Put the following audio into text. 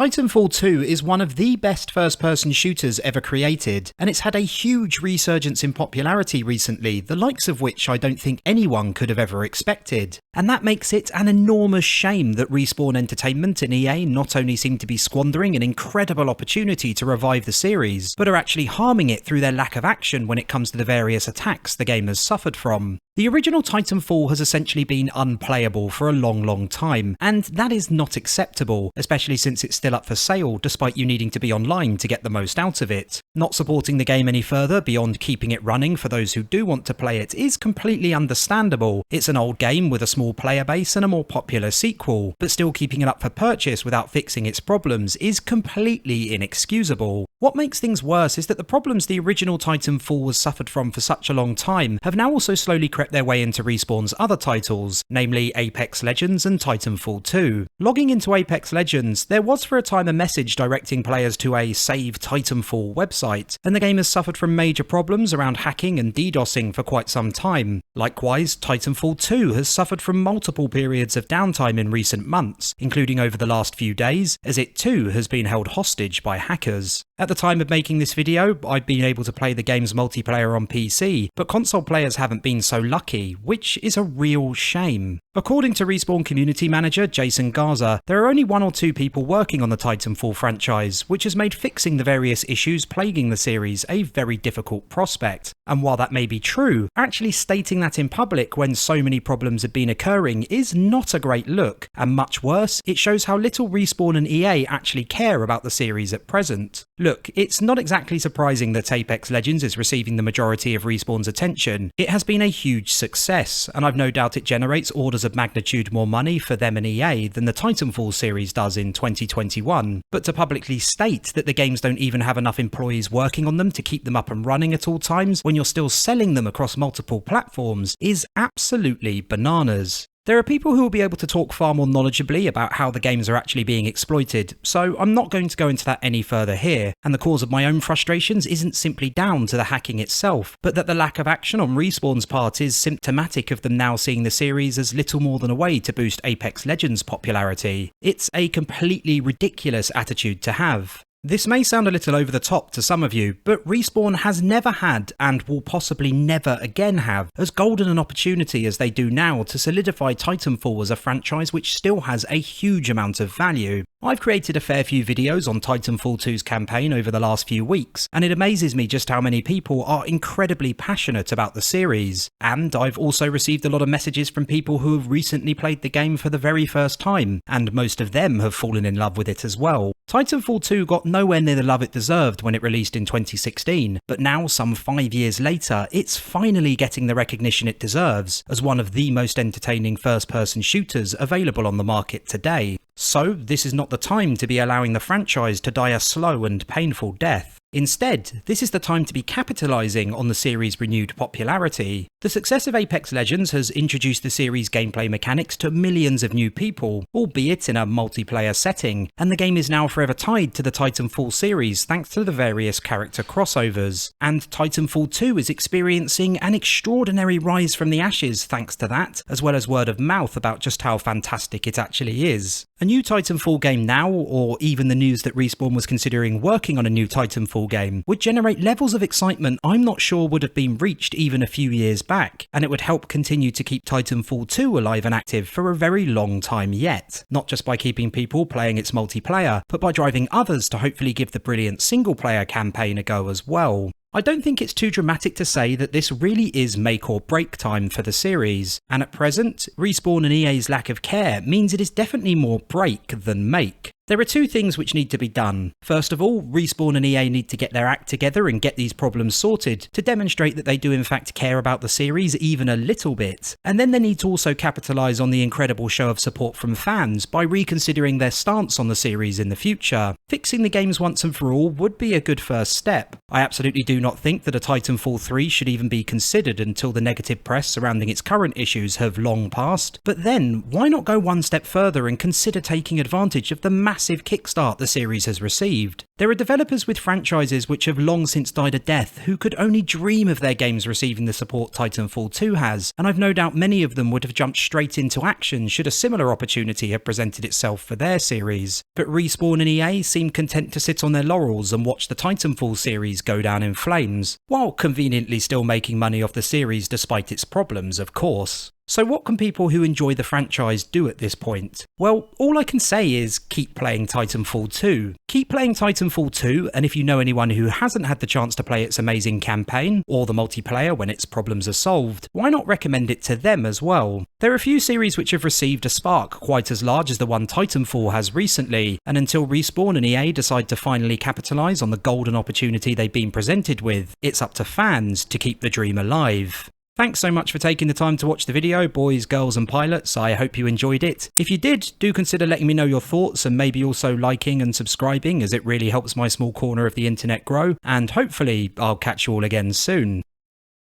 Titanfall 2 is one of the best first-person shooters ever created, and it's had a huge resurgence in popularity recently, the likes of which I don't think anyone could have ever expected. And that makes it an enormous shame that Respawn Entertainment and EA not only seem to be squandering an incredible opportunity to revive the series, but are actually harming it through their lack of action when it comes to the various attacks the game has suffered from. The original Titanfall has essentially been unplayable for a long time, and that is not acceptable, especially since it's still up for sale despite you needing to be online to get the most out of it. Not supporting the game any further beyond keeping it running for those who do want to play it is completely understandable. It's an old game with a small player base and a more popular sequel, but still keeping it up for purchase without fixing its problems is completely inexcusable. What makes things worse is that the problems the original Titanfall has suffered from for such a long time have now also slowly crept their way into Respawn's other titles, namely Apex Legends and Titanfall 2. Logging into Apex Legends, there was for a time a message directing players to a Save Titanfall website, and the game has suffered from major problems around hacking and DDoSing for quite some time. Likewise, Titanfall 2 has suffered from multiple periods of downtime in recent months, including over the last few days, as it too has been held hostage by hackers. At the time of making this video, I'd been able to play the game's multiplayer on PC, but console players haven't been so lucky, which is a real shame. According to Respawn community manager Jason Garza, there are only 1 or 2 people working on the Titanfall franchise, which has made fixing the various issues plaguing the series a very difficult prospect. And while that may be true, actually stating that in public when so many problems have been occurring is not a great look, and much worse, it shows how little Respawn and EA actually care about the series at present. Look, it's not exactly surprising that Apex Legends is receiving the majority of Respawn's attention. It has been a huge success, and I've no doubt it generates orders of magnitude more money for them and EA than the Titanfall series does in 2021. But to publicly state that the games don't even have enough employees working on them to keep them up and running at all times when you're still selling them across multiple platforms is absolutely bananas. There are people who will be able to talk far more knowledgeably about how the games are actually being exploited, so I'm not going to go into that any further here, and the cause of my own frustrations isn't simply down to the hacking itself, but that the lack of action on Respawn's part is symptomatic of them now seeing the series as little more than a way to boost Apex Legends' popularity. It's a completely ridiculous attitude to have. This may sound a little over the top to some of you, but Respawn has never had, and will possibly never again have, as golden an opportunity as they do now to solidify Titanfall as a franchise which still has a huge amount of value. I've created a fair few videos on Titanfall 2's campaign over the last few weeks, and it amazes me just how many people are incredibly passionate about the series. And I've also received a lot of messages from people who have recently played the game for the very first time, and most of them have fallen in love with it as well. Titanfall 2 got nowhere near the love it deserved when it released in 2016, but now, some 5 years later, it's finally getting the recognition it deserves as one of the most entertaining first-person shooters available on the market today. So, this is not the time to be allowing the franchise to die a slow and painful death. Instead, this is the time to be capitalising on the series' renewed popularity. The success of Apex Legends has introduced the series' gameplay mechanics to millions of new people, albeit in a multiplayer setting, and the game is now forever tied to the Titanfall series thanks to the various character crossovers. And Titanfall 2 is experiencing an extraordinary rise from the ashes thanks to that, as well as word of mouth about just how fantastic it actually is. A new Titanfall game now, or even the news that Respawn was considering working on a new Titanfall game, would generate levels of excitement I'm not sure would have been reached even a few years back, and it would help continue to keep Titanfall 2 alive and active for a very long time yet, not just by keeping people playing its multiplayer, but by driving others to hopefully give the brilliant single-player campaign a go as well. I don't think it's too dramatic to say that this really is make or break time for the series, and at present, Respawn and EA's lack of care means it is definitely more break than make. There are 2 things which need to be done. First of all, Respawn and EA need to get their act together and get these problems sorted to demonstrate that they do in fact care about the series even a little bit. And then they need to also capitalise on the incredible show of support from fans by reconsidering their stance on the series in the future. Fixing the games once and for all would be a good first step. I absolutely do not think that a Titanfall 3 should even be considered until the negative press surrounding its current issues have long passed. But then, why not go one step further and consider taking advantage of the massive kickstart the series has received. There are developers with franchises which have long since died a death who could only dream of their games receiving the support Titanfall 2 has, and I've no doubt many of them would have jumped straight into action should a similar opportunity have presented itself for their series. But Respawn and EA seemed content to sit on their laurels and watch the Titanfall series go down in flames, while conveniently still making money off the series despite its problems, of course. So what can people who enjoy the franchise do at this point? Well, all I can say is keep playing Titanfall 2. Keep playing Titanfall 2, and if you know anyone who hasn't had the chance to play its amazing campaign, or the multiplayer when its problems are solved, why not recommend it to them as well? There are a few series which have received a spark quite as large as the one Titanfall has recently, and until Respawn and EA decide to finally capitalise on the golden opportunity they've been presented with, it's up to fans to keep the dream alive. Thanks so much for taking the time to watch the video, boys, girls and pilots. I hope you enjoyed it. If you did, do consider letting me know your thoughts and maybe also liking and subscribing, as it really helps my small corner of the internet grow, and hopefully I'll catch you all again soon.